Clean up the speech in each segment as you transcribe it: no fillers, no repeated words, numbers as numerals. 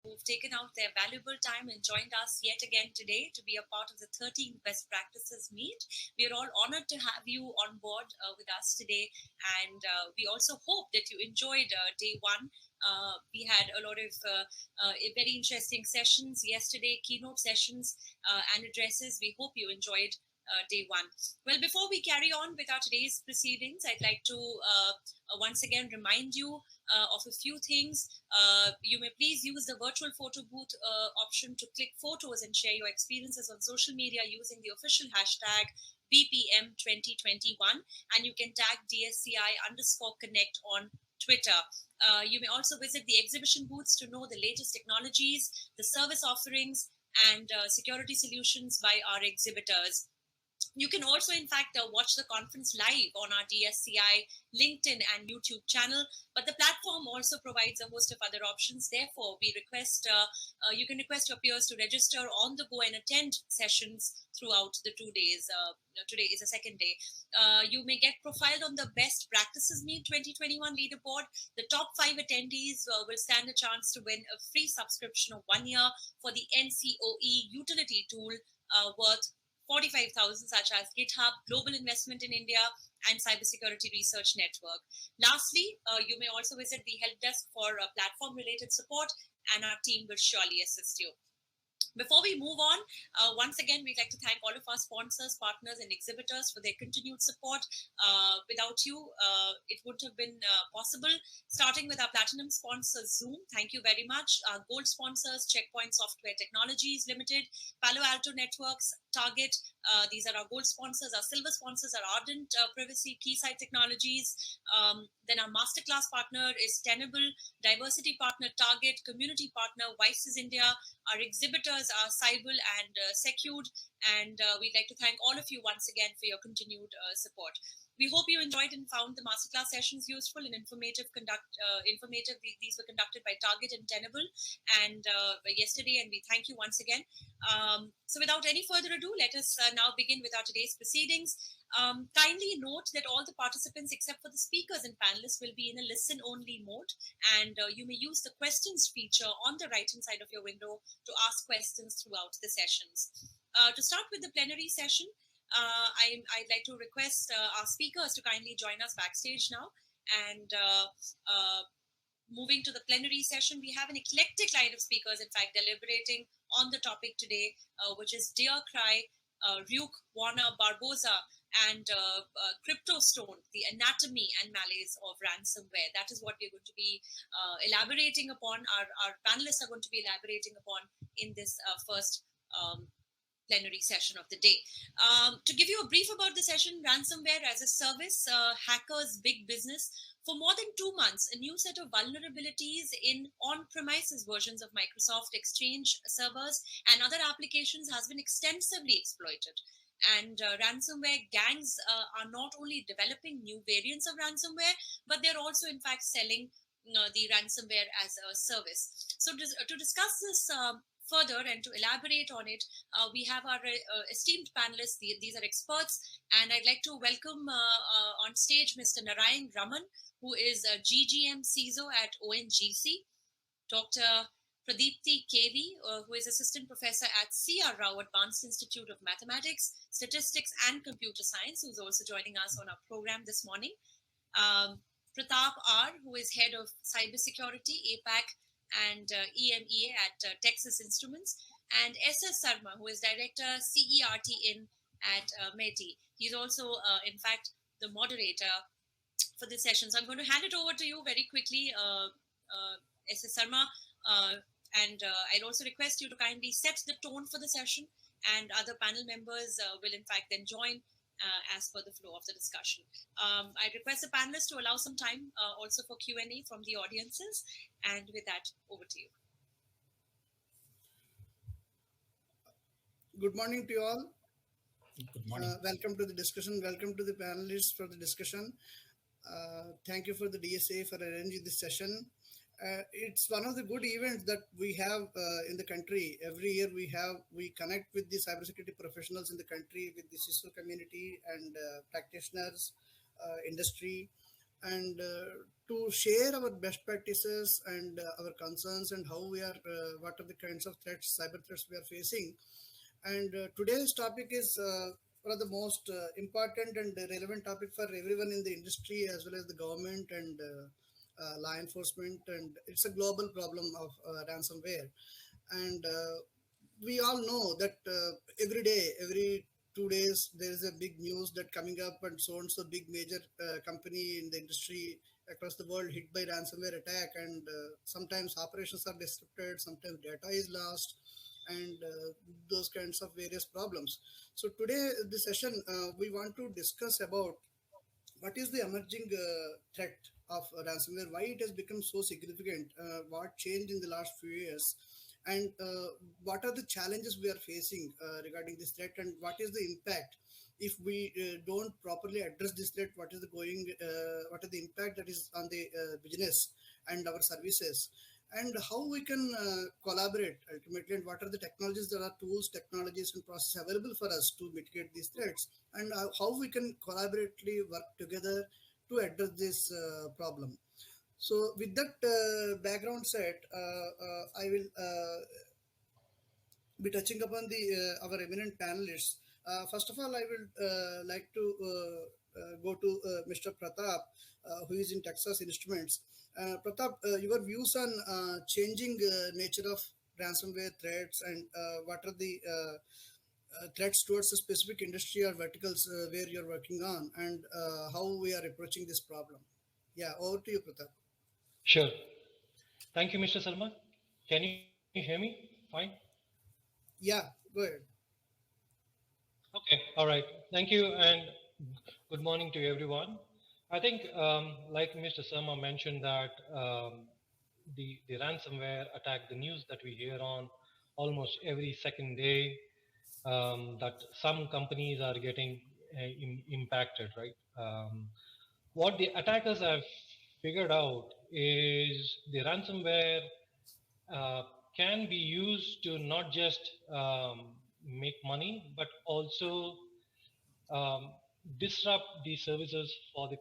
who've taken out their valuable time and joined us yet again today to be a part of the 13 Best Practices Meet. We are all honored to have you on board with us today, and we also hope that you enjoyed day one. We had a lot of very interesting sessions yesterday, keynote sessions and addresses. We hope you enjoyed day one. Well, before we carry on with our today's proceedings, I'd like to once again remind you of a few things. You may please use the virtual photo booth option to click photos and share your experiences on social media using the official hashtag BPM2021, and you can tag DSCI_Connect on Twitter. You may also visit the exhibition booths to know the latest technologies, the service offerings, and security solutions by our exhibitors. You can also, in fact, watch the conference live on our DSCI LinkedIn and YouTube channel, but the platform also provides a host of other options. Therefore, we request you can request your peers to register on the go and attend sessions throughout the 2 days. Today is the second day. You may get profiled on the Best Practices Meet 2021 leaderboard. The top 5 attendees will stand a chance to win a free subscription of 1 year for the NCOE utility tool worth 45,000, such as GitHub, Global Investment in India, and Cybersecurity Research Network. Lastly, you may also visit the help desk for platform-related support, and our team will surely assist you. Before we move on, once again, we'd like to thank all of our sponsors, partners, and exhibitors for their continued support. Without you, it wouldn't have been possible. Starting with our platinum sponsor, Zoom, thank you very much. Our gold sponsors, Checkpoint Software Technologies Limited, Palo Alto Networks, Target. These are our gold sponsors. Our silver sponsors are Ardent Privacy, Keysight Technologies. Then our masterclass partner is Tenable, diversity partner Target, community partner Vices India. Our exhibitors are Cybel and Secured, and we'd like to thank all of you once again for your continued support. We hope you enjoyed and found the masterclass sessions useful and informative. These were conducted by Target and Tenable and yesterday, and we thank you once again. So without any further ado, let us now begin with our today's proceedings. Kindly note that all the participants except for the speakers and panelists will be in a listen-only mode, and you may use the questions feature on the right-hand side of your window to ask questions throughout the sessions. To start with the plenary session, I'd like to request our speakers to kindly join us backstage now. And moving to the plenary session, we have an eclectic line of speakers, in fact, deliberating on the topic today, which is DearCry, Ryuk, Warner, Barboza, and CryptOstonE, the anatomy and malaise of ransomware. That is what we're going to be elaborating upon. Our panelists are going to be elaborating upon in this first plenary session of the day. To give you a brief about the session, Ransomware as a Service, Hackers' Big Business. For more than 2 months, a new set of vulnerabilities in on-premises versions of Microsoft Exchange servers and other applications has been extensively exploited. And ransomware gangs are not only developing new variants of ransomware, but they're also, in fact, selling the ransomware as a service. So to discuss this further and to elaborate on it, we have our esteemed panelists. These are experts, and I'd like to welcome on stage Mr. Narayan Raman, who is a GGM CISO at ONGC, Dr. Pradeepti KV, who is Assistant Professor at C.R. Rao Advanced Institute of Mathematics, Statistics and Computer Science, who's also joining us on our program this morning. Pratap R., who is Head of Cybersecurity, APAC, and EMEA at Texas Instruments, and S.S. Sarma, who is Director CERT in at METI. He's also, in fact, the moderator for this session. So I'm going to hand it over to you very quickly, S.S. Sarma, and I'll also request you to kindly set the tone for the session, and other panel members will, in fact, then join as per the flow of the discussion. I request the panelists to allow some time also for Q&A from the audiences. And with that, over to you. Good morning to you all. Good morning. Welcome to the discussion. Welcome to the panelists for the discussion. Thank you for the DSA for arranging this session. It's one of the good events that we have in the country. Every year we connect with the cybersecurity professionals in the country, with the CISO community and practitioners, industry, and to share our best practices and our concerns and how we are, what are the kinds of threats, cyber threats we are facing. And today's topic is one of the most important and relevant topic for everyone in the industry as well as the government and law enforcement. And it's a global problem of ransomware. And we all know that every day, every 2 days, there is a big news that coming up and so and so big major company in the industry across the world hit by ransomware attack, and sometimes operations are disrupted, sometimes data is lost, and those kinds of various problems. So today, the session, we want to discuss about what is the emerging threat of ransomware, why it has become so significant, what changed in the last few years, and what are the challenges we are facing regarding this threat, and what is the impact if we don't properly address this threat, what is the impact that is on the business and our services, and how we can collaborate ultimately, and what are the technologies, there are tools, technologies and processes available for us to mitigate these threats, and how we can collaboratively work together to address this problem. So with that background set, I will be touching upon the our eminent panelists. First of all, I will like to go to Mr. Pratap, who is in Texas Instruments. Pratap, your views on changing nature of ransomware threats, and what are the threats towards a specific industry or verticals where you're working on, and how we are approaching this problem. Yeah, over to you, Pratap. Sure. Thank you, Mr. Salman. Can you hear me? Fine. Yeah, go ahead. Okay. All right. Thank you, and good morning to everyone. I think, like Mr. Sharma mentioned, that the ransomware attack, the news that we hear on almost every second day, that some companies are getting impacted, right? What the attackers have figured out is the ransomware uh, can be used to not just make money, but also um, disrupt the services for the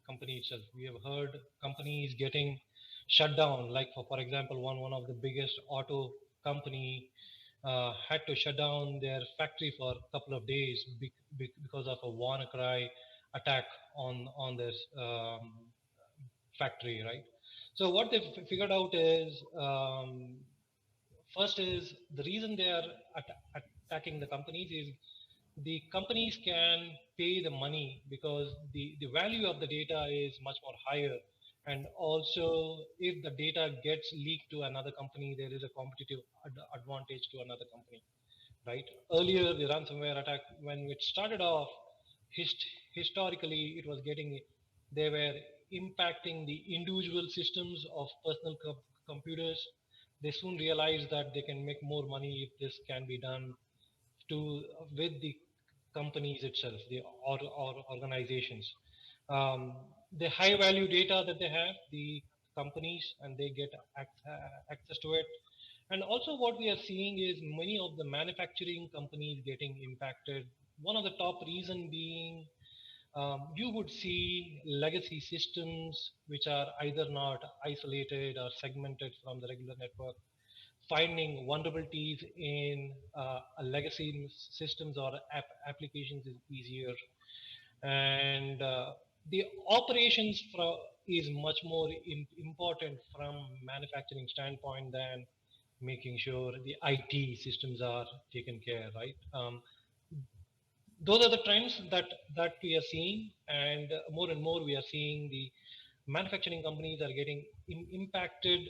company itself. We have heard companies getting shut down, like for example, one of the biggest auto company had to shut down their factory for a couple of days because of a WannaCry attack on their factory, right? So what they figured out is, first is the reason they are attacking the companies is the companies can pay the money because the value of the data is much more higher. And also, if the data gets leaked to another company, there is a competitive advantage to another company, right? Earlier, the ransomware attack, when it started off, historically, it was getting, they were impacting the individual systems of personal computers. They soon realized that they can make more money if this can be done to with the companies itself, the or organizations. Um, the high value data that they have, the companies, and they get access to it. And also, what we are seeing is many of the manufacturing companies getting impacted. One of the top reason being, you would see legacy systems which are either not isolated or segmented from the regular network. Finding vulnerabilities in a legacy systems or applications is easier, and the operations is much more important from manufacturing standpoint than making sure the IT systems are taken care, right? Those are the trends that we are seeing, and more we are seeing the manufacturing companies are getting impacted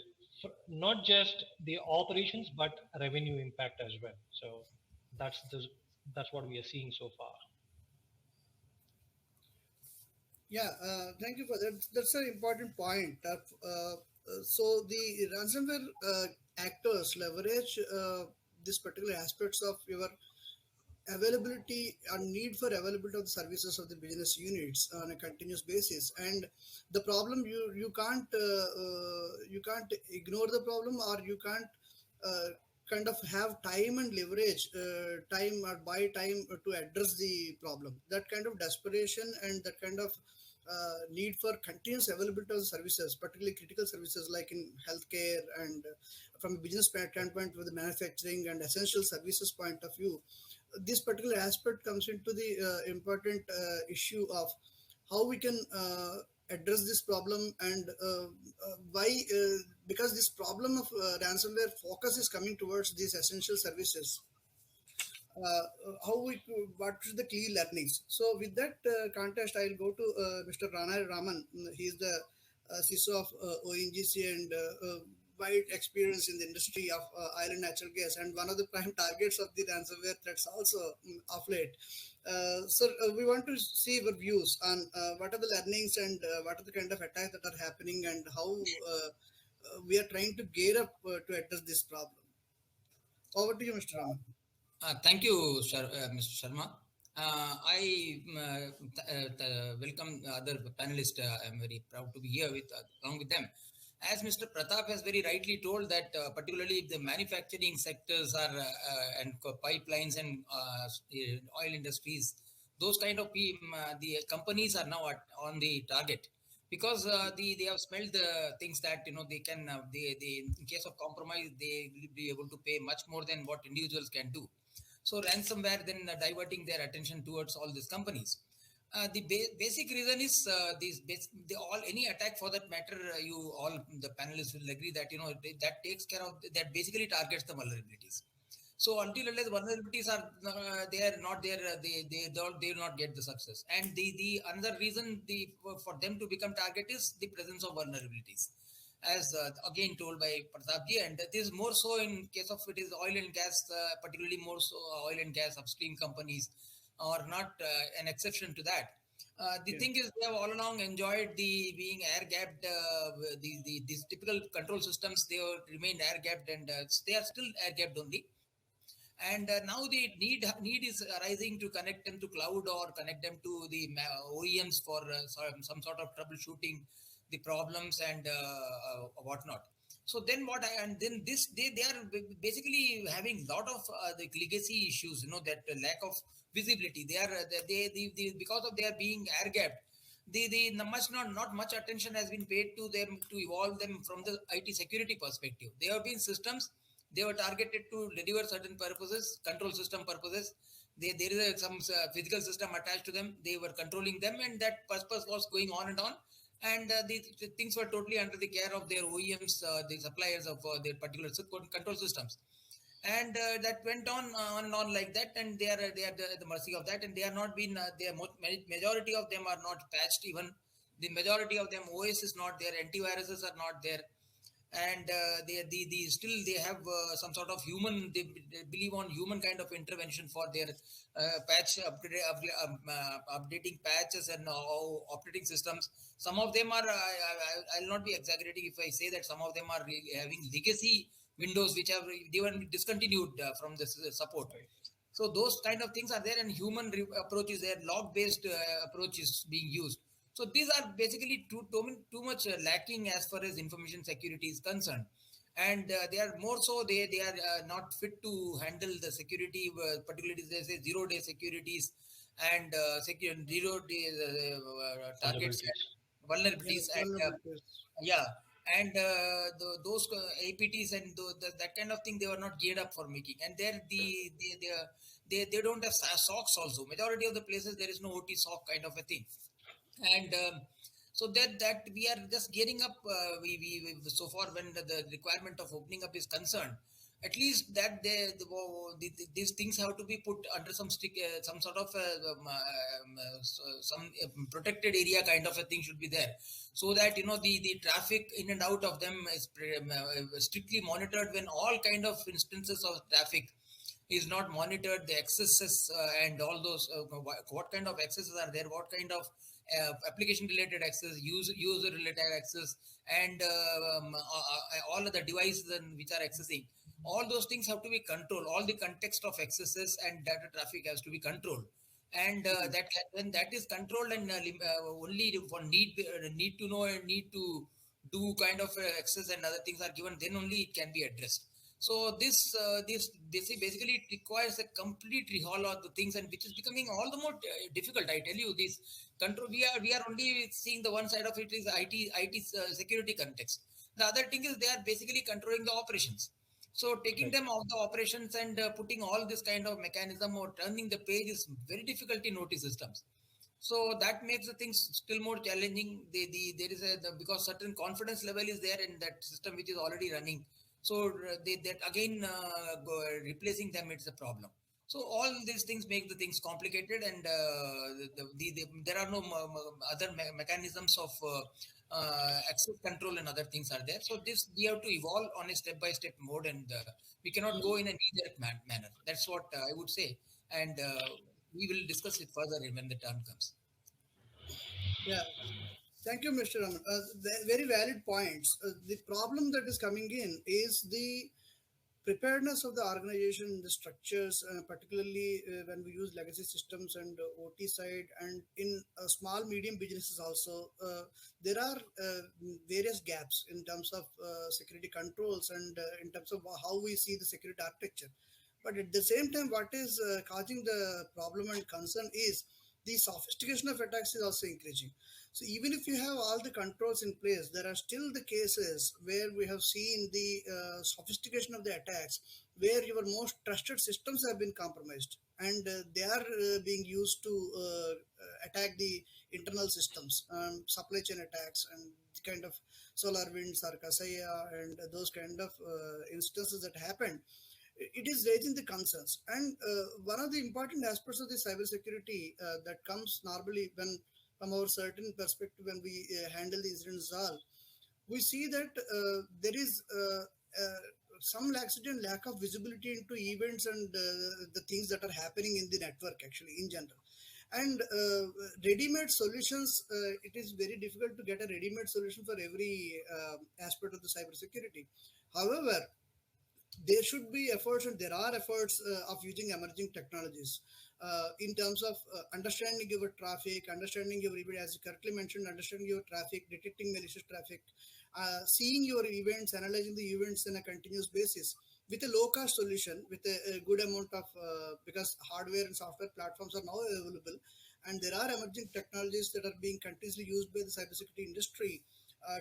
for not just the operations but revenue impact as well. So that's the that's what we are seeing so far. Yeah, thank you for that. That's an important point. So the ransomware actors leverage this particular aspects of your availability and need for availability of the services of the business units on a continuous basis. And the problem, you can't ignore the problem, or you can't uh, kind of have time and leverage time or buy time to address the problem. That kind of desperation and that kind of need for continuous availability of services, particularly critical services like in healthcare and from a business standpoint with the manufacturing and essential services point of view. This particular aspect comes into the important issue of how we can address this problem and why because this problem of ransomware focus is coming towards these essential services. What is the key learnings? So with that context, I'll go to Mr. Rana Raman. He is the CISO of ONGC and wide experience in the industry of oil and natural gas, and one of the prime targets of the ransomware threats also of late. So we want to see your views on what are the learnings and what are the kind of attacks that are happening and how we are trying to gear up to address this problem. Over to you, Mr. Raman. Thank you, Mr. Sharma. I welcome other panelists. I'm very proud to be here along with them. As Mr. Pratap has very rightly told that particularly the manufacturing sectors are and pipelines and oil industries, those kind of the companies are now on the target because they have smelled the things that they can they in case of compromise they will be able to pay much more than what individuals can do. So ransomware then diverting their attention towards all these companies. The basic reason is any attack for that matter. You all the panelists will agree that that takes care of that basically targets the vulnerabilities. So until unless vulnerabilities are not there, they will not get the success. And the another reason for them to become target is the presence of vulnerabilities, as again told by Pratapji, and this is more so in case of it is oil and gas, particularly more so oil and gas upstream companies are not an exception to that. The thing is, they have all along enjoyed the being air gapped. These typical control systems, they remained air gapped, and they are still air gapped only. And now the need is arising to connect them to cloud or connect them to the OEMs for some sort of troubleshooting the problems and whatnot. So then then they are basically having a lot of the legacy issues, that lack of visibility. Because of their being air gapped, not much attention has been paid to them to evolve them from the IT security perspective. They have been systems. They were targeted to deliver certain purposes, control system purposes. There is some physical system attached to them. They were controlling them, and that purpose was going on and on. And the things were totally under the care of their OEMs, the suppliers of their particular control systems. And that went on and on like that, and they are at the mercy of that, and they are not been. Majority of them are not patched. Even the majority of them OS is not there. Antiviruses are not there. And still they have some sort of human, they believe on human kind of intervention for their patch updating patches and operating systems. Some of them are I'll not be exaggerating if I say that some of them are having legacy windows which have even discontinued from the support. So those kind of things are there, and human approach is there, log based approach is being used. So these are basically too much lacking as far as information security is concerned. And they are more so, they are not fit to handle the security, particularly they say 0-day securities and 0-day targets, vulnerabilities. And those APTs and that kind of thing, they were not geared up for making. And they don't have SOCs also. Majority of the places there is no OT SOC kind of a thing. And so that we are just gearing up. We so far when the requirement of opening up is concerned, at least that these things have to be put under some sort of some protected area kind of a thing should be there, so that the traffic in and out of them is strictly monitored. When all kind of instances of traffic is not monitored, the accesses and all those what kind of accesses are there, what kind of application related access, user related access, and all of the devices which are accessing, all those things have to be controlled. All the context of accesses and data traffic has to be controlled, and when that is controlled and only for need to know and need to do kind of access and other things are given, then only it can be addressed. So this basically it requires a complete rehaul of the things, and which is becoming all the more difficult. I tell you, this control we are only seeing the one side of it is IT security context. The other thing is they are basically controlling the operations. So taking Right. them off the operations and putting all this kind of mechanism or turning the page is very difficult in OT systems. So that makes the things still more challenging. There is because certain confidence level is there in that system which is already running. So that again replacing them, it's a problem. So all these things make the things complicated, and there are no other mechanisms of access control and other things are there. So this we have to evolve on a step-by-step mode, and we cannot go in a knee-jerk manner. That's what I would say, and we will discuss it further when the time comes. Yeah. Thank you, Mr. Raman. Very valid points. The problem that is coming in is the preparedness of the organization, the structures, particularly when we use legacy systems and OT side, and in small, medium businesses also, there are various gaps in terms of security controls and in terms of how we see the security architecture. But at the same time, what is causing the problem and concern is the sophistication of attacks is also increasing. So even if you have all the controls in place, there are still the cases where we have seen the sophistication of the attacks, where your most trusted systems have been compromised, and they are being used to attack the internal systems, supply chain attacks, and the kind of SolarWinds or Kaseya and those kind of instances that happen. It is raising the concerns. And one of the important aspects of the cybersecurity that comes normally when, from our certain perspective, when we handle the incidents all, we see that there is some laxity and lack of visibility into events and the things that are happening in the network, actually, in general. And ready-made solutions, it is very difficult to get a ready-made solution for every aspect of the cybersecurity. However, there should be efforts, and there are efforts of using emerging technologies in terms of understanding your traffic, understanding your event, as you correctly mentioned, understanding your traffic, detecting malicious traffic, seeing your events, analyzing the events on a continuous basis with a low cost solution, with a good amount of because hardware and software platforms are now available, and there are emerging technologies that are being continuously used by the cybersecurity industry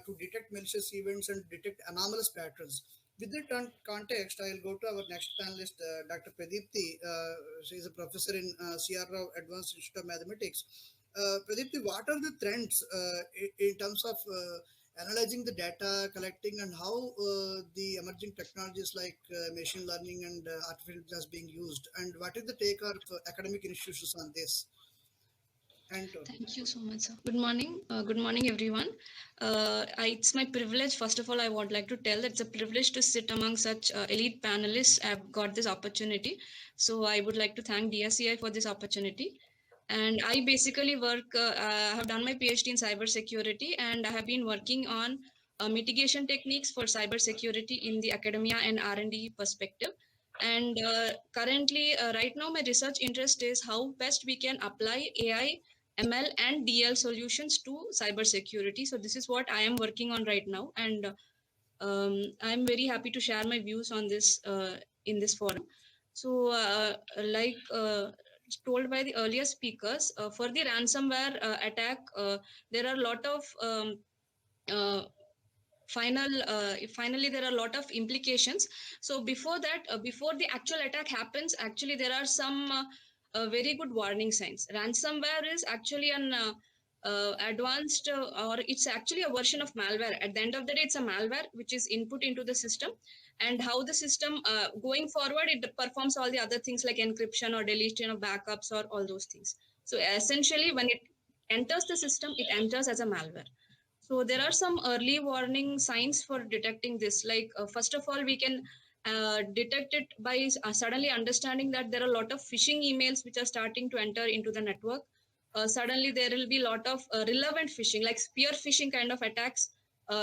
to detect malicious events and detect anomalous patterns. With that context, I'll go to our next panelist, Dr. Pradipti. She is a professor in CR Rao Advanced Institute of Mathematics. Pradipti, what are the trends in terms of analyzing the data, collecting, and how the emerging technologies like machine learning and artificial intelligence being used? And what is the take of academic institutions on this? And Thank you so much, sir. Good morning. Good morning, everyone. It's my privilege. First of all, I would like to tell that it's a privilege to sit among such elite panelists. I've got this opportunity. So I would like to thank DSCI for this opportunity. And I basically I have done my PhD in cybersecurity, and I have been working on mitigation techniques for cybersecurity in the academia and R&D perspective. And currently, right now, my research interest is how best we can apply AI, ML, and DL solutions to cybersecurity. So this is what I am working on right now, and I'm very happy to share my views on this in this forum. So, like told by the earlier speakers, for the ransomware attack, there are a lot of uh, finally there are a lot of implications. So before that, before the actual attack happens, actually there are some very good warning signs. Ransomware is actually an advanced or it's actually a version of malware. At the end of the day, it's a malware which is input into the system, and how the system going forward, it performs all the other things like encryption or deletion of backups or all those things. So essentially, when it enters the system, it enters as a malware. So there are some early warning signs for detecting this. Like first of all, we can detect it by suddenly understanding that there are a lot of phishing emails which are starting to enter into the network. Suddenly there will be a lot of relevant phishing, like spear phishing kind of attacks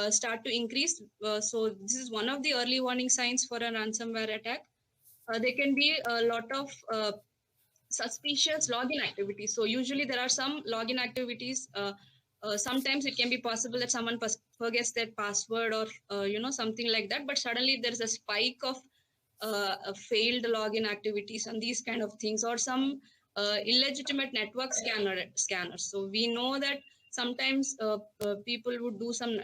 start to increase. So this is one of the early warning signs for a ransomware attack. There can be a lot of suspicious login activities. So usually there are some login activities. Sometimes it can be possible that someone forgets their password or something like that. But suddenly there is a spike of failed login activities and these kind of things, or some illegitimate network scanners. So we know that sometimes people would do some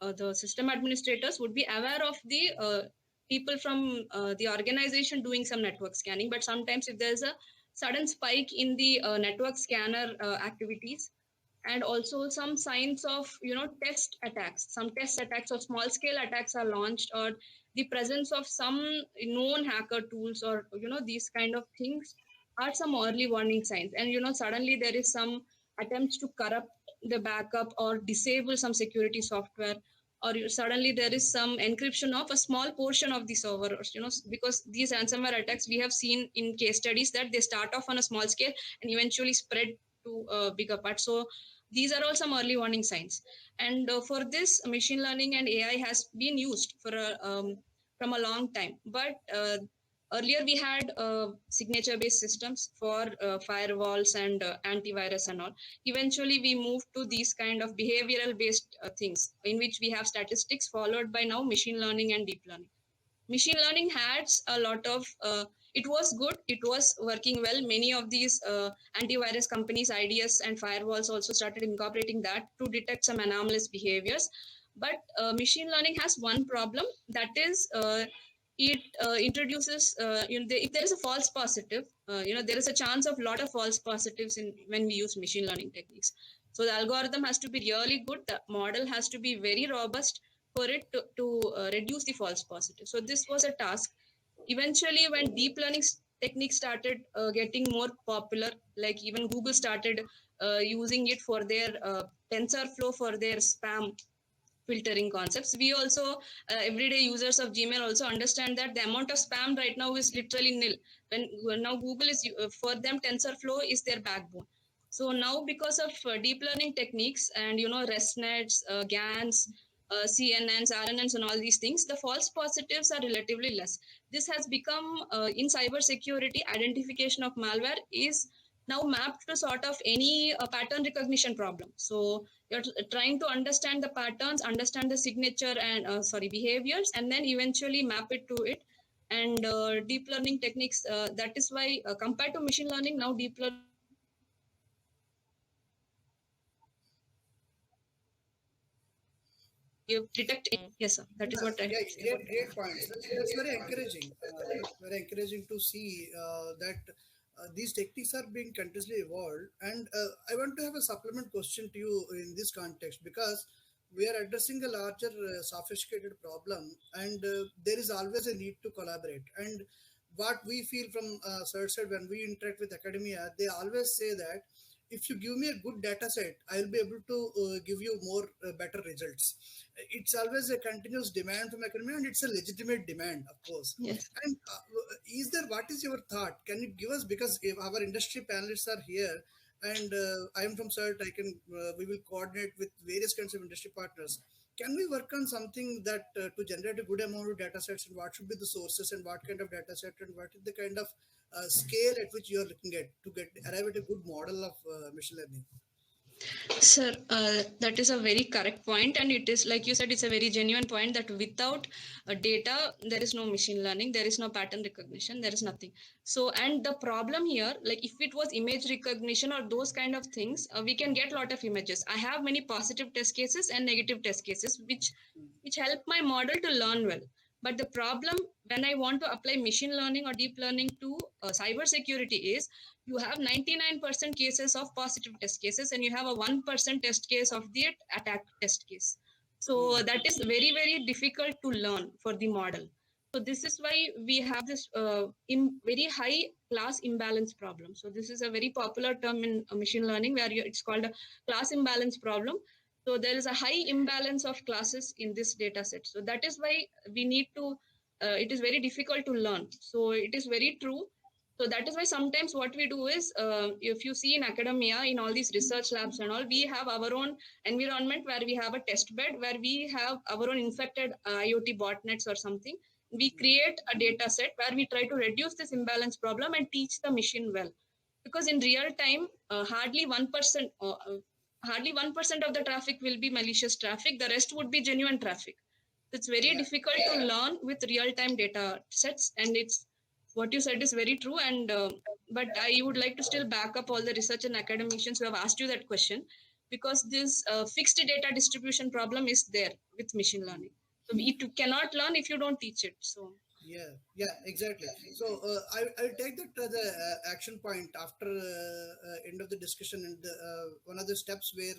the system administrators would be aware of the people from the organization doing some network scanning, but sometimes if there's a sudden spike in the network scanner activities, and also some signs of test attacks, some test attacks or small scale attacks are launched, or the presence of some known hacker tools, or these kind of things are some early warning signs. And suddenly there is some attempts to corrupt the backup or disable some security software, or suddenly there is some encryption of a small portion of the server, because these ransomware attacks we have seen in case studies that they start off on a small scale and eventually spread to a bigger part. So these are all some early warning signs. And for this, machine learning and AI has been used for from a long time. But earlier we had signature-based systems for firewalls and antivirus and all. Eventually, we moved to these kind of behavioral-based things, in which we have statistics, followed by now machine learning and deep learning. Machine learning has a lot of it was good, it was working well. Many of these antivirus companies, IDS and firewalls also started incorporating that to detect some anomalous behaviors. But machine learning has one problem, that is it introduces if there is a false positive, there is a chance of lot of false positives in when we use machine learning techniques. So the algorithm has to be really good, the model has to be very robust for it to reduce the false positive. So this was a task. Eventually, when deep learning techniques started getting more popular, like even Google started using it for their TensorFlow for their spam filtering concepts. We also, everyday users of Gmail also understand that the amount of spam right now is literally nil. When now Google is, for them, TensorFlow is their backbone. So now because of deep learning techniques and, ResNets, GANs, CNNs, RNNs and all these things, the false positives are relatively less. This has become, in cybersecurity, identification of malware is now mapped to sort of any pattern recognition problem. So you're trying to understand the patterns, understand the signature and behaviors, and then eventually map it to it. And deep learning techniques, that is why compared to machine learning, now deep learning you detect. Yes, sir. That is what I Yeah, have to say about great points. That's very encouraging. That's very encouraging to see that these techniques are being continuously evolved. And I want to have a supplement question to you in this context, because we are addressing a larger, sophisticated problem, and there is always a need to collaborate. And what we feel from third side when we interact with academia, they always say that if you give me a good data set, I'll be able to give you more better results. It's always a continuous demand from academia, and it's a legitimate demand, of course. yes. And is there, what is your thought? Can you give us, because if our industry panelists are here, and I am from CERT, I can we will coordinate with various kinds of industry partners. Can we work on something that to generate a good amount of data sets, and what should be the sources, and what kind of data set, and what is the kind of scale at which you are looking at to get arrive at a good model of machine learning? Sir, that is a very correct point, and it is, like you said, it's a very genuine point that without data, there is no machine learning, there is no pattern recognition, there is nothing. So, and the problem here, like if it was image recognition or those kind of things, we can get a lot of images. I have many positive test cases and negative test cases, which help my model to learn well. But the problem when I want to apply machine learning or deep learning to cybersecurity is, you have 99% cases of positive test cases, and you have a 1% test case of the attack test case. So that is very, very difficult to learn for the model. So this is why we have this very high class imbalance problem. So this is a very popular term in machine learning, where it's called a class imbalance problem. So there is a high imbalance of classes in this data set. So that is why we need to, it is very difficult to learn. So it is very true. So that is why sometimes what we do is, if you see in academia, in all these research labs and all, we have our own environment where we have a test bed, where we have our own infected IoT botnets or something. We create a data set where we try to reduce this imbalance problem and teach the machine well. Because in real time, hardly 1%, hardly 1% of the traffic will be malicious traffic. The rest would be genuine traffic. It's very difficult to learn with real-time data sets, and it's what you said is very true. And but I would like to still back up all the research and academicians who have asked you that question, because this fixed data distribution problem is there with machine learning. So it cannot learn if you don't teach it. So Yeah, exactly. So I'll take that as a action point after end of the discussion, and one of the steps where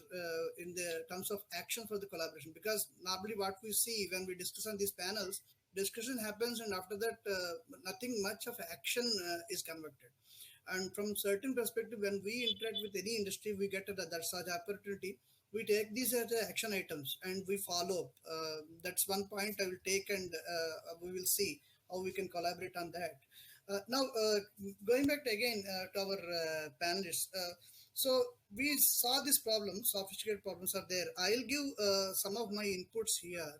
in the terms of action for the collaboration, because normally what we see when we discuss on these panels, discussion happens, and after that nothing much of action is conducted. And from certain perspective, when we interact with any industry, we get that such opportunity. We take these as action items and we follow up. That's one point I will take, and we will see how we can collaborate on that. Now, going back again to our panelists. So we saw these problems, sophisticated problems are there. I'll give some of my inputs here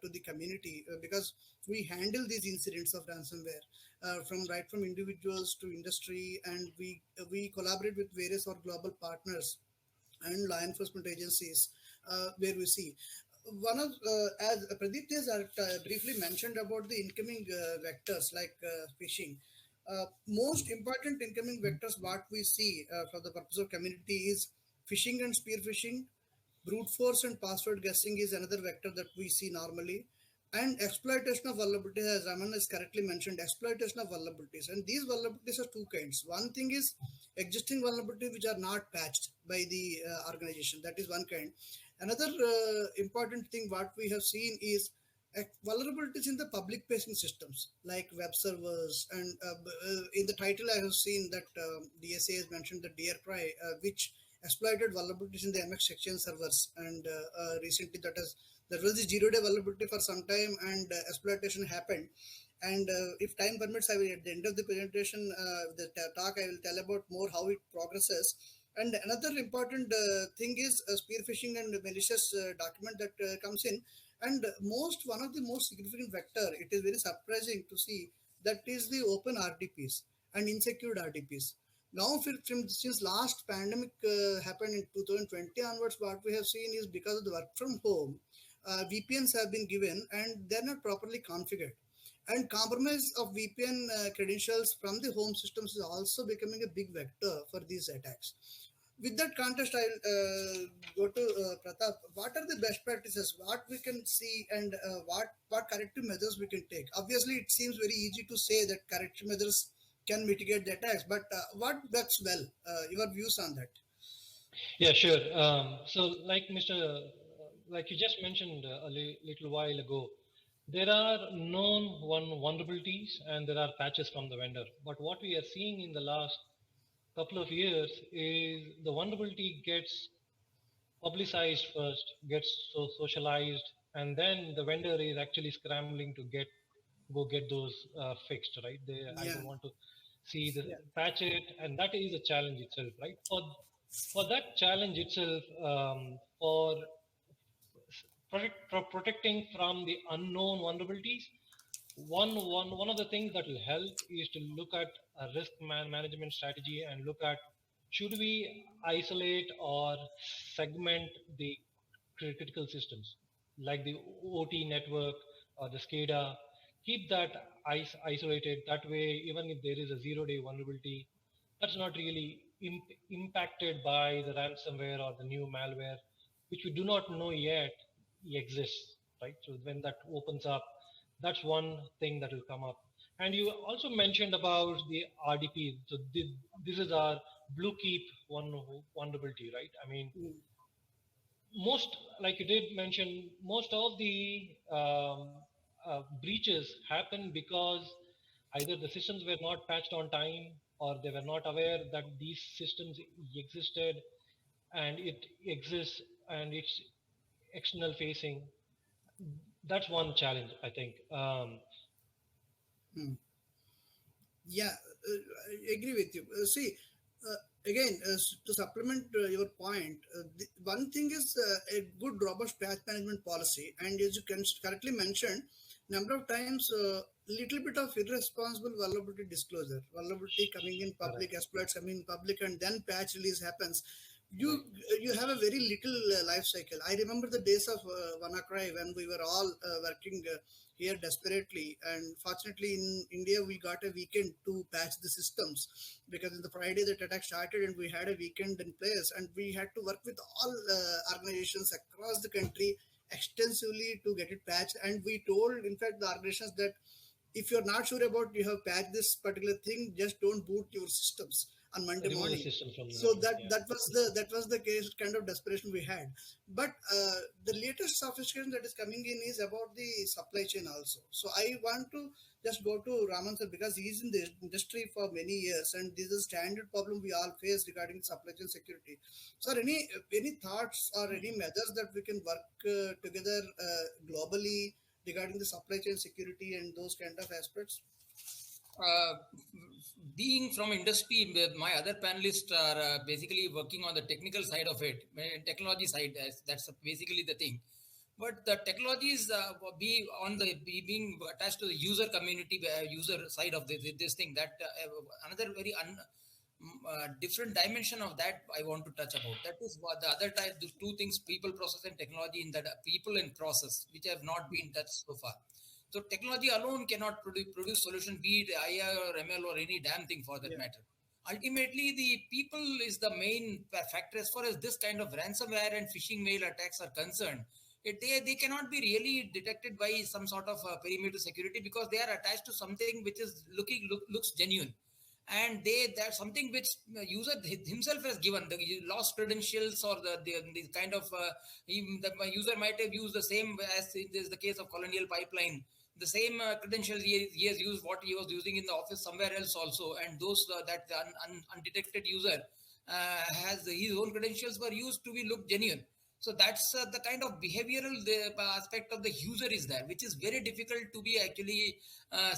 to the community, because we handle these incidents of ransomware from individuals to industry, and we collaborate with various or global partners and law enforcement agencies, where we see one of as Pradeep has briefly mentioned about the incoming vectors like phishing. Most important incoming vectors what we see for the purpose of community is phishing and spear phishing. Brute force and password guessing is another vector that we see normally. And exploitation of vulnerabilities, as Raman has correctly mentioned, exploitation of vulnerabilities. And these vulnerabilities are two kinds. One thing is existing vulnerabilities which are not patched by the organization. That is one kind. Another important thing what we have seen is vulnerabilities in the public facing systems like web servers. And in the title I have seen that the DSA has mentioned the DearCry, which exploited vulnerabilities in the MX Exchange servers. And recently there was a 0-day vulnerability for some time, and exploitation happened. And if time permits, I will at the end of the presentation, the talk, I will tell about more how it progresses. And another important thing is spear phishing and malicious document that comes in. And one of the most significant vector, it is very surprising to see, that is the open RDPs and insecure RDPs. Now, since last pandemic happened in 2020 onwards, what we have seen is because of the work from home, VPNs have been given and they're not properly configured. And compromise of VPN credentials from the home systems is also becoming a big vector for these attacks. With that context, I'll go to Pratap. What are the best practices? What we can see, and what corrective measures we can take? Obviously, it seems very easy to say that corrective measures can mitigate the attacks, but what works well? Your views on that? Yeah, sure. So, like you just mentioned little while ago, there are known vulnerabilities and there are patches from the vendor. But what we are seeing in the last couple of years is the vulnerability gets publicized first, gets socialized, and then the vendor is actually scrambling to go get those fixed, right? They either want to see the patch it, and that is a challenge itself, right? For that challenge itself, for protecting from the unknown vulnerabilities, one of the things that will help is to look at a risk management strategy and look at, should we isolate or segment the critical systems like the OT network or the SCADA. Keep that isolated. That way, even if there is a 0-day vulnerability, that's not really impacted by the ransomware or the new malware, which we do not know yet exists, right? So when that opens up, that's one thing that will come up. And you also mentioned about the RDP. So this is our blue keep vulnerability, right? I mean, most, like you did mention, most of the breaches happen because either the systems were not patched on time, or they were not aware that these systems existed, and it exists and it's external facing. That's one challenge, I think. Yeah, I agree with you. See, again, to supplement your point, one thing is a good robust patch management policy. And as you can correctly mention, number of times, little bit of irresponsible vulnerability disclosure, vulnerability coming in public, exploits coming in public, and then patch release happens. you Right. you have a very little life cycle. I remember the days of WannaCry when we were all working here desperately, and fortunately in India we got a weekend to patch the systems, because in the Friday that attack started and we had a weekend in place, and we had to work with all organizations across the country extensively to get it patched. And we told, in fact, the organizations that if you're not sure about you have patched this particular thing, just don't boot your systems on Monday Remove the morning. system from So running. that Yeah. that was the case, kind of desperation we had. But the latest sophistication that is coming in is about the supply chain also. So I want to just go to Raman sir, because he's in the industry for many years, and this is a standard problem we all face regarding supply chain security. So any thoughts or any methods that we can work together globally regarding the supply chain security and those kind of aspects? uh, Being from industry, my other panelists are basically working on the technical side of it, technology side. That's basically the thing. But the technologies be on the being attached to the user community, user side of this thing. That another very different dimension of that I want to touch about. That is what the other type, the two things: people, process, and technology. In that, people and process, which have not been touched so far. So technology alone cannot produce solution, be it AI or ML or any damn thing for that Yeah. matter. Ultimately, the people is the main factor as far as this kind of ransomware and phishing mail attacks are concerned. They cannot be really detected by some sort of perimeter security, because they are attached to something which is looks genuine, and there's something which user himself has given the lost credentials, or the kind of the user might have used the same as in this the case of Colonial Pipeline, the same credentials he has used what he was using in the office somewhere else also, and those that undetected user has his own credentials were used to be look genuine. So that's the kind of behavioral aspect of the user is there, which is very difficult to be actually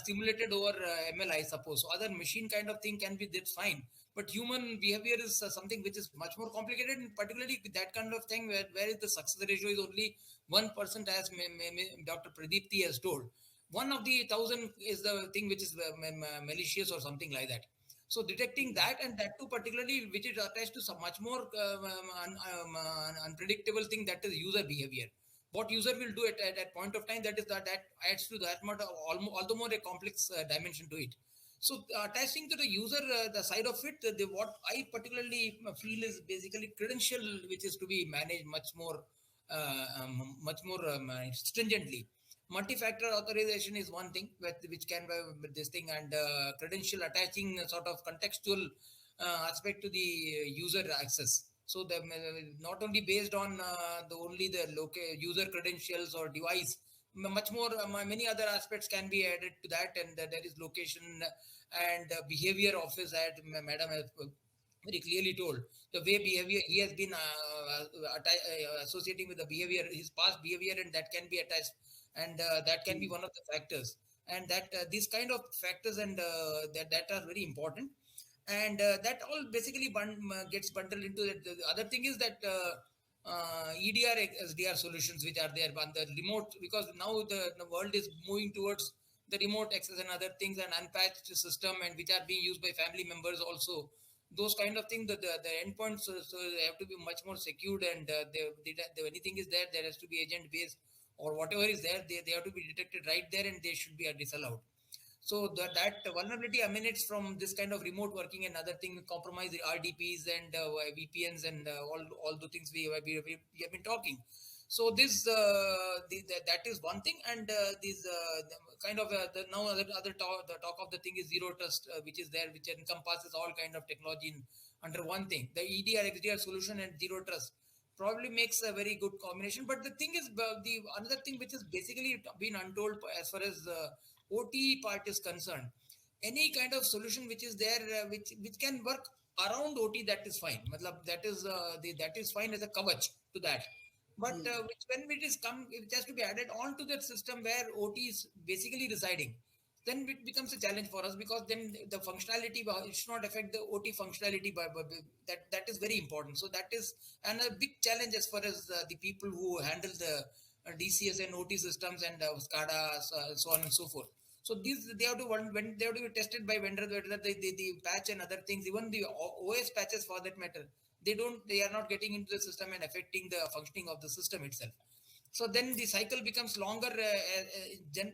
simulated over ML, I suppose. So other machine kind of thing can be, that's fine, but human behavior is something which is much more complicated, and particularly with that kind of thing where the success ratio is only 1%, as Dr. Pradeepti has told. One of the thousand is the thing which is malicious or something like that. So detecting that, and that too particularly which is attached to some much more unpredictable thing, that is user behavior. What user will do at that point of time, that adds to that much all the more a complex dimension to it. So attaching to the user, the side of it, what I particularly feel is basically credential, which is to be managed much more stringently. Multi-factor authorization is one thing which can be this thing, and credential attaching a sort of contextual aspect to the user access. So the not only based on the only the local user credentials or device, much more many other aspects can be added to that, and there is location and behavior of his, as madam has very clearly told. The way behavior he has been associating with the behavior, his past behavior, and that can be attached, and that can be one of the factors, and that these kind of factors, and that are very important, and that all basically gets bundled into that. The other thing is that EDR, SDR solutions which are there on the remote, because now the world is moving towards the remote access and other things, and unpatched system, and which are being used by family members also. Those kind of things, the endpoints, so they have to be much more secured, and anything is there, there has to be agent based, or whatever is there, they have to be detected right there, and they should be disallowed. So that vulnerability emanates from this kind of remote working, and other thing, compromise RDPs and VPNs, and all the things we have been talking. So this that is one thing, and this kind of now other talk, the talk of the thing is zero trust, which is there, which encompasses all kind of technology under one thing. The EDR XDR solution and zero trust probably makes a very good combination. But the thing is, the another thing which is basically been untold as far as OT part is concerned, any kind of solution which is there, which can work around OT, that is fine. Matlab, that is fine as a kavach to that. But which when it is come, it has to be added onto that system where OT is basically residing. Then it becomes a challenge for us, because then the functionality, it should not affect the OT functionality. That is very important. So that is a big challenge as far as the people who handle the DCS and OT systems, and SCADA, so on and so forth. So these they have to when they have to be tested by vendors, whether the patch and other things, even the OS patches for that matter, they are not getting into the system and affecting the functioning of the system itself. So then the cycle becomes longer,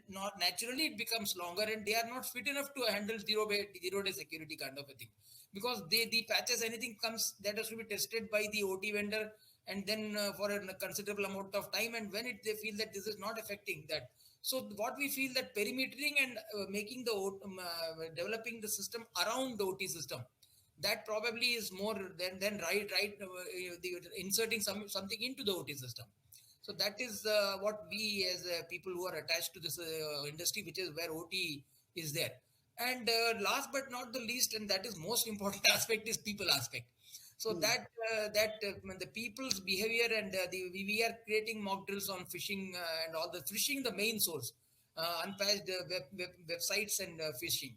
not naturally it becomes longer, and they are not fit enough to handle zero day security kind of a thing, because the patches, anything comes, that has to be tested by the OT vendor, and then for a considerable amount of time, and when they feel that this is not affecting that. So what we feel that perimetering and making the developing the system around the OT system, that probably is more than inserting something into the OT system. So that is what we as people who are attached to this industry, which is where OT is there. And last but not the least, and that is most important aspect, is people aspect. So the people's behavior, and we are creating mock drills on phishing and all the phishing, the main source, unpatched websites and phishing.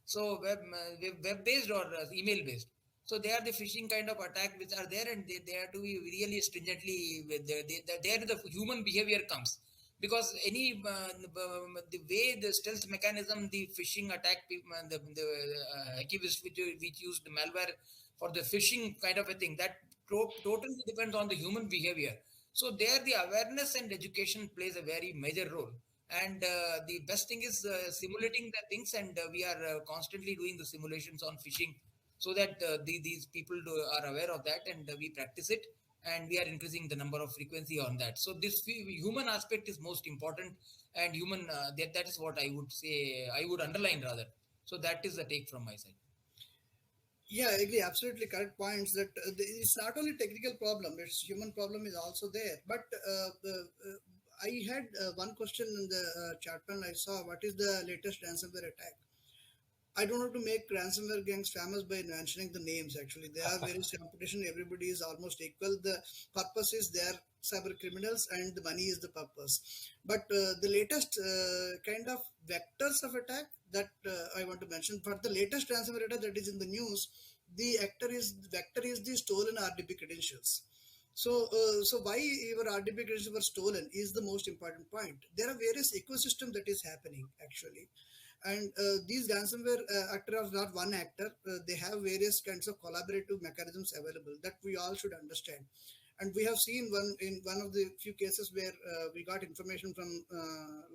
So web based or email based. So they are the phishing kind of attack which are there, and they have to be really stringently. There the human behavior comes, because any the way the stealth mechanism, the phishing attack, the hacktivist which used malware for the phishing kind of a thing, that totally depends on the human behavior. So there the awareness and education plays a very major role. And the best thing is simulating the things, and we are constantly doing the simulations on phishing, so that these people are aware of that, and we practice it, and we are increasing the number of frequency on that. So this human aspect is most important, and human that is what I would say, I would underline rather. So that is the take from my side. Yeah, I agree. Absolutely correct points that it's not only technical problem, it's human problem is also there. But I had one question in the chat panel. I saw, what is the latest ransomware attack? I don't want to make ransomware gangs famous by mentioning the names. Actually, they are various competition. Everybody is almost equal. The purpose is they are cyber criminals, and the money is the purpose. But the latest kind of vectors of attack that I want to mention, for the latest ransomware attack that is in the news, the vector is the stolen RDP credentials. So why your RDP credentials were stolen is the most important point. There are various ecosystem that is happening actually. And these ransomware actors are not one actor. They have various kinds of collaborative mechanisms available that we all should understand. And we have seen one of the few cases where we got information from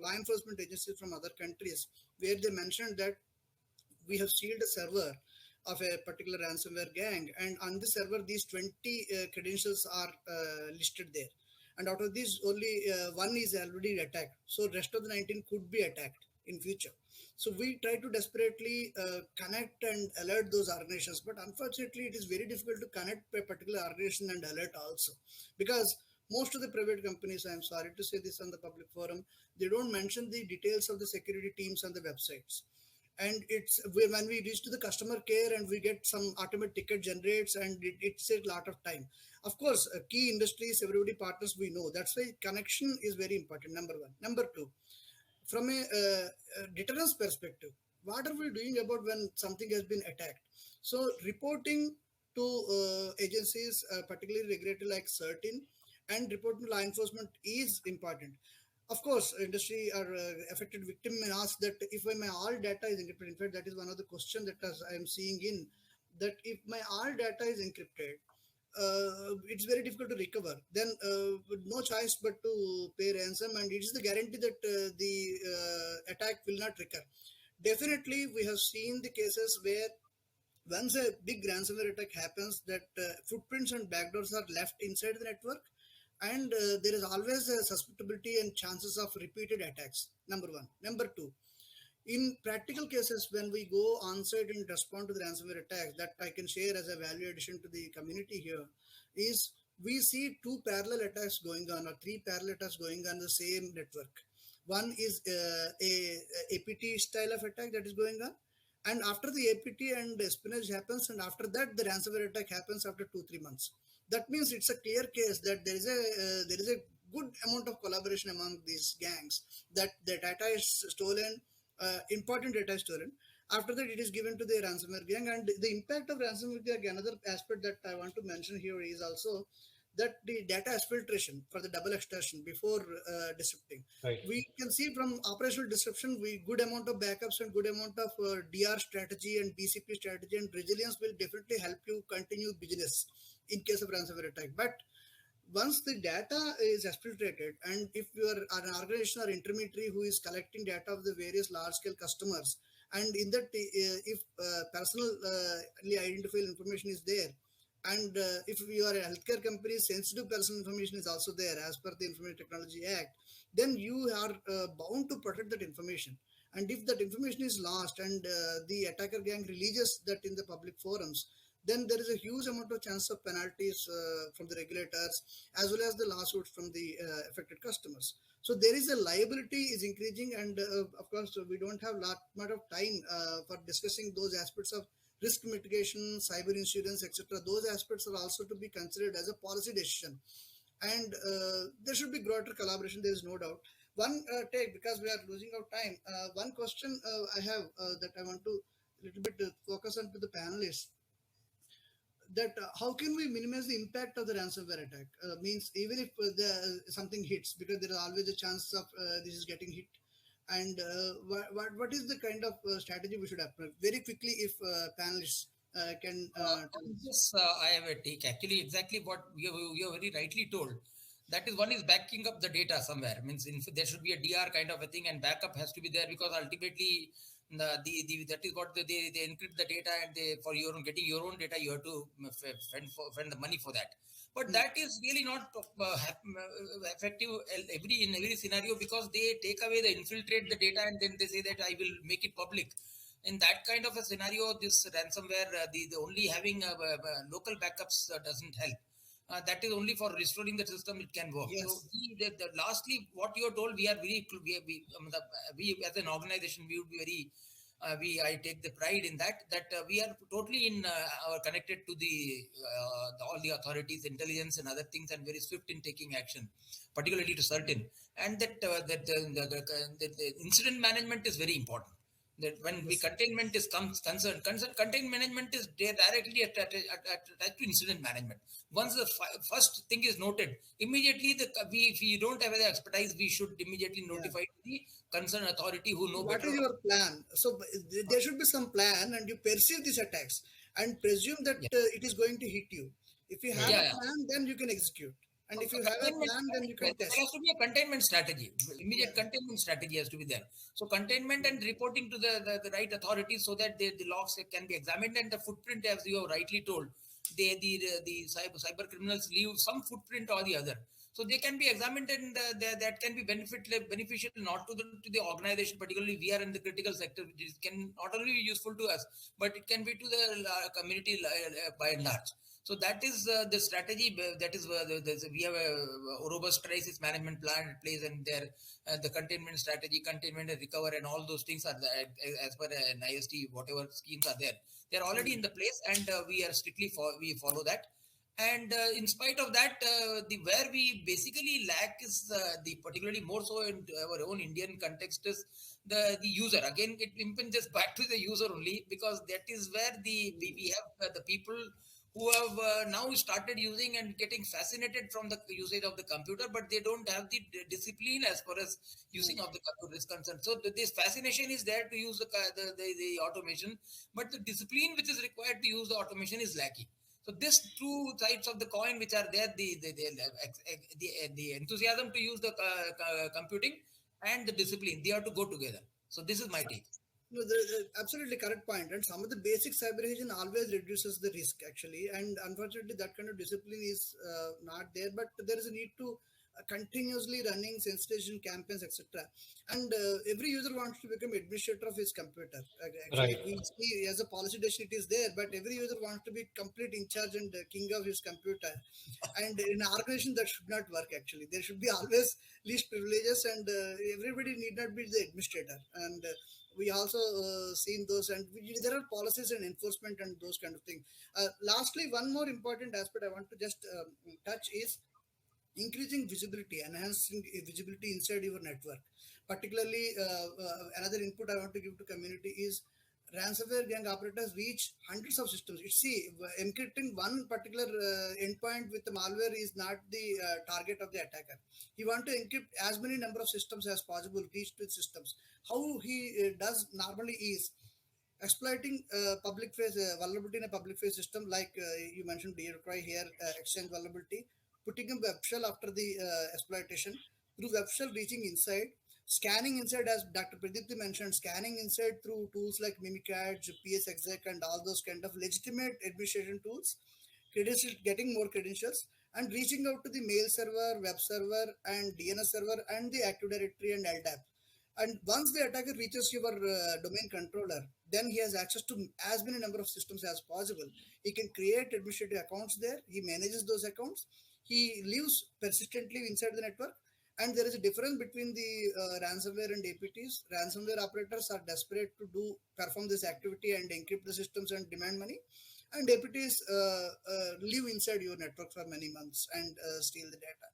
law enforcement agencies from other countries, where they mentioned that we have sealed a server of a particular ransomware gang, and on the server these 20 credentials are listed there, and out of these only one is already attacked, so rest of the 19 could be attacked in future. So we try to desperately connect and alert those organizations, but unfortunately it is very difficult to connect a particular organization and alert also, because most of the private companies, I'm sorry to say this on the public forum, they don't mention the details of the security teams on the websites. And it's when we reach to the customer care and we get some automated ticket generates, and it takes a lot of time. Of course, key industries, everybody partners, we know. That's why connection is very important, number one. Number two, from a deterrence perspective, what are we doing about when something has been attacked? So reporting to agencies, particularly regulatory like CERTIN, and reporting to law enforcement is important. Of course, industry or affected victim may ask that if my all data is encrypted. In fact, that is one of the questions that I am seeing in that if my all data is encrypted, it's very difficult to recover. Then no choice but to pay ransom, and it is the guarantee that the attack will not recur. Definitely, we have seen the cases where once a big ransomware attack happens, that footprints and backdoors are left inside the network, and there is always a susceptibility and chances of repeated attacks. Number one. Number two, in practical cases, when we go on site and respond to the ransomware attacks, that I can share as a value addition to the community here, is we see two parallel attacks going on, or three parallel attacks going on the same network. One is a APT style of attack that is going on, and after the APT and espionage happens, and after that the ransomware attack happens after 2-3 months. That means it's a clear case that there is a good amount of collaboration among these gangs, that the data is stolen, important data is stolen. After that, it is given to the ransomware gang, and the impact of ransomware gang, another aspect that I want to mention here is also that the data exfiltration for the double extraction before disrupting. Right. We can see from operational disruption, we good amount of backups and good amount of DR strategy and BCP strategy and resilience will definitely help you continue business in case of ransomware attack. But once the data is exfiltrated, and if you are an organization or intermediary who is collecting data of the various large scale customers, and in that if personally identifiable information is there, and if you are a healthcare company, sensitive personal information is also there as per the Information Technology Act, then you are bound to protect that information. And if that information is lost and the attacker gang releases that in the public forums, then there is a huge amount of chance of penalties from the regulators as well as the lawsuits from the affected customers. So there is a liability is increasing, and of course we don't have lot much of time for discussing those aspects of risk mitigation, cyber insurance, etc. Those aspects are also to be considered as a policy decision, and there should be greater collaboration. There is no doubt. One take, because we are losing our time. One question I have that I want to little bit focus on to the panelists, that how can we minimize the impact of the ransomware attack? Means even if something hits, because there is always a chance of this is getting hit. And what is the kind of strategy we should apply? Very quickly, if panelists can tell On us. this, I have a take. Actually, exactly what you very rightly told. That is, one is backing up the data somewhere. Means there should be a DR kind of a thing, and backup has to be there, because ultimately that is what they encrypt the data, and they, for your own, getting your own data, you have to spend the money for that. But that is really not effective in every scenario, because they take away, they infiltrate the data, and then they say that I will make it public. In that kind of a scenario, this ransomware, the only having local backups doesn't help. That is only for restoring the system it can work. Yes. So lastly, what you are told, we are very we as an organization, we would be very I take the pride in that we are totally connected to all the authorities, intelligence and other things, and very swift in taking action, particularly to certain, and that the incident management is very important. That when we containment is concerned, containment management is directly attached to incident management. Once the first thing is noted, immediately if we don't have the expertise, we should immediately notify the concerned authority who know What better. is your plan? So there should be some plan, and you perceive these attacks and presume that it is going to hit you. If you have a plan, then you can execute. And if you have a plan, then you can test. There has to be a containment strategy. Immediate containment strategy has to be there. So containment and reporting to the right authorities, so that the logs can be examined, and the footprint, as you have rightly told, the cyber criminals leave some footprint or the other. So they can be examined, and that can be beneficial not to the organization, particularly we are in the critical sector, which can not only be useful to us, but it can be to the community by and large. So that is the strategy. That is we have a robust crisis management plan in place, and there the containment strategy, containment and recover, and all those things are there, as per an IST, whatever schemes are there. They are already in the place, and we are we follow that. And in spite of that, where we basically lack is the particularly more so in our own Indian context is the user. Again, it impinges back to the user only, because that is where we have the people who have now started using and getting fascinated from the usage of the computer, but they don't have the discipline as far as using of the computer is concerned. So this fascination is there to use the automation, but the discipline which is required to use the automation is lacking. So these two sides of the coin which are there, the enthusiasm to use the computing and the discipline, they have to go together. So this is my take. No, absolutely correct point. And some of the basic cyber hygiene always reduces the risk, actually. And unfortunately, that kind of discipline is not there. But there is a need to continuously running sensitization campaigns, etc. And every user wants to become administrator of his computer. Actually, Right. we see as a policy decision it is there, but every user wants to be complete in charge and king of his computer. And in an organization, that should not work. Actually, there should be always least privileges, and everybody need not be the administrator. And we also seen those, and there are policies and enforcement and those kind of things. Lastly, one more important aspect I want to just touch is increasing visibility, enhancing visibility inside your network. Particularly, another input I want to give to community is ransomware gang operators reach hundreds of systems. You see, encrypting one particular endpoint with the malware is not the target of the attacker. He want to encrypt as many number of systems as possible, reach to systems. How he does normally is exploiting public face vulnerability in a public face system, like you mentioned DearCry here, exchange vulnerability, putting a web shell after the exploitation, through web shell reaching inside, scanning inside, as Dr. Pradipti mentioned, scanning inside through tools like Mimikatz, PSExec, and all those kind of legitimate administration tools, credentials, getting more credentials, and reaching out to the mail server, web server, and DNS server, and the Active Directory and LDAP. And once the attacker reaches your domain controller, then he has access to as many number of systems as possible. He can create administrative accounts there. He manages those accounts. He lives persistently inside the network. And there is a difference between the ransomware and APTs. Ransomware operators are desperate to perform this activity and encrypt the systems and demand money. And APTs live inside your network for many months and steal the data.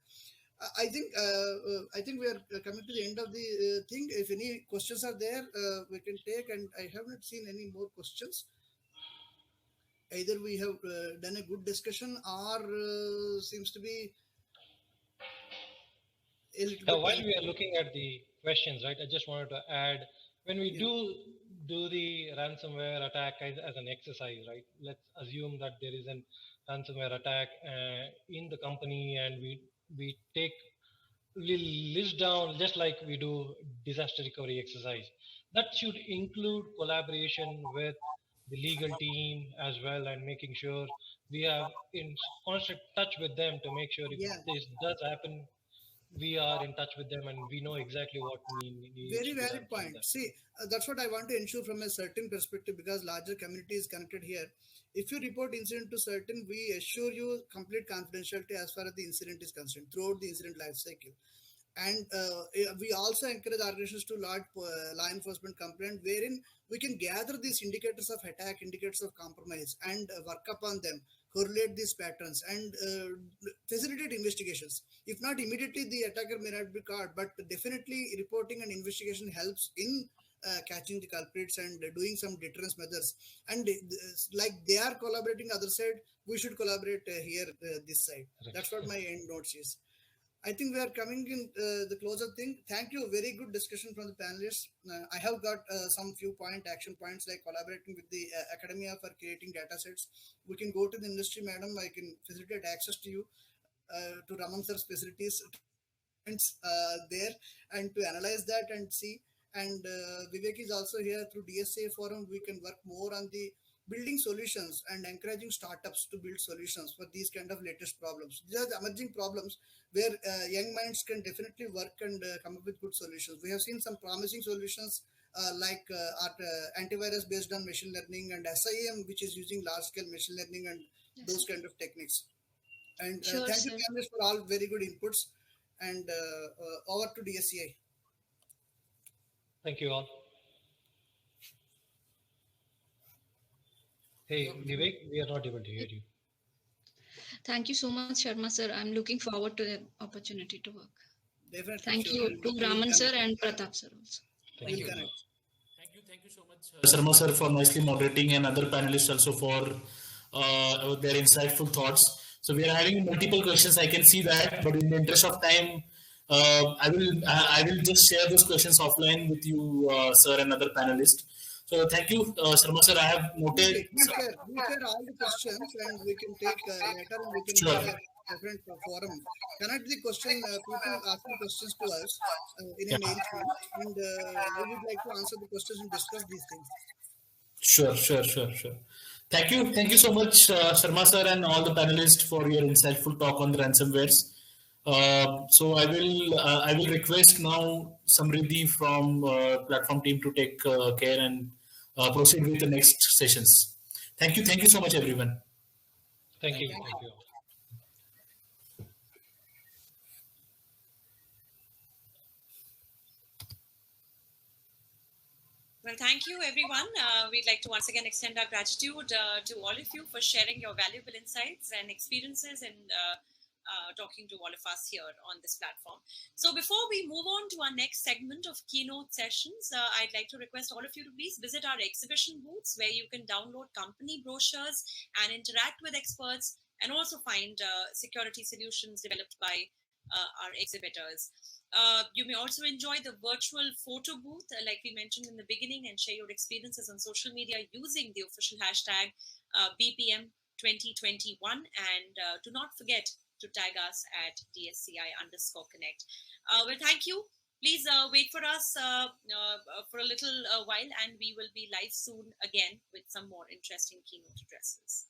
I think we are coming to the end of the thing. If any questions are there, we can take. And I have not seen any more questions. Either we have done a good discussion, or seems to be a little bit. While we are looking at the questions, right, I just wanted to add, when we do the ransomware attack as an exercise, right, let's assume that there is an ransomware attack in the company, and we list down, just like we do disaster recovery exercise. That should include collaboration with the legal team as well, and making sure we have in constant touch with them to make sure if this does happen, we are in touch with them and we know exactly what we need. Very valid point. See, that's what I want to ensure from a certain perspective, because larger community is connected here. If you report incident to certain, we assure you complete confidentiality as far as the incident is concerned throughout the incident life cycle. And we also encourage organizations to lodge law enforcement complaint, wherein we can gather these indicators of attack, indicators of compromise, and work upon them, correlate these patterns, and facilitate investigations. If not immediately, the attacker may not be caught, but definitely reporting and investigation helps in catching the culprits and doing some deterrence measures. And like they are collaborating other side, we should collaborate here this side. That's what my end notes is. I think we are coming in the closer thing. Thank you. Very good discussion from the panelists. I have got some few action points, like collaborating with the academia for creating data sets. We can go to the industry, madam. I can facilitate access to you to Raman sir's facilities, to points there, and to analyze that and see. And Vivek is also here through DSA forum. We can work more on the building solutions and encouraging startups to build solutions for these kind of latest problems. These are the emerging problems where young minds can definitely work and come up with good solutions. We have seen some promising solutions like antivirus based on machine learning, and SIM, which is using large scale machine learning and those kind of techniques. And thank you, panelists, for all very good inputs. And over to DSCI. Thank you all. Hey, Vivek, we are not able to hear you. Thank you so much, Sharma sir. I'm looking forward to the opportunity to work. Definitely. Thank you to Raman sir and Pratap sir also. Thank you. Thank you so much, Sharma sir, for nicely moderating, and other panelists also for their insightful thoughts. So we are having multiple questions. I can see that, but in the interest of time, I will just share those questions offline with you, sir, and other panelists. So thank you, Sharma sir. I have noted. We share all the questions, and we can take later, and we can share different forum. Connect the question, people asking questions to us in a mail chain, and we would like to answer the questions and discuss these things. Sure. Thank you so much, Sharma sir, and all the panelists for your insightful talk on the ransomwares. So I will request now Samriddhi from platform team to take care and proceed with the next sessions. Thank you so much, everyone. Thank you. Well, thank you, everyone. We'd like to once again extend our gratitude to all of you for sharing your valuable insights and experiences and talking to all of us here on this platform. So before we move on to our next segment of keynote sessions, I'd like to request all of you to please visit our exhibition booths, where you can download company brochures and interact with experts, and also find security solutions developed by our exhibitors. You may also enjoy the virtual photo booth, like we mentioned in the beginning, and share your experiences on social media using the official hashtag BPM2021. And do not forget to tag us at DSCI_connect. Well, thank you. Please wait for us for a little while, and we will be live soon again with some more interesting keynote addresses.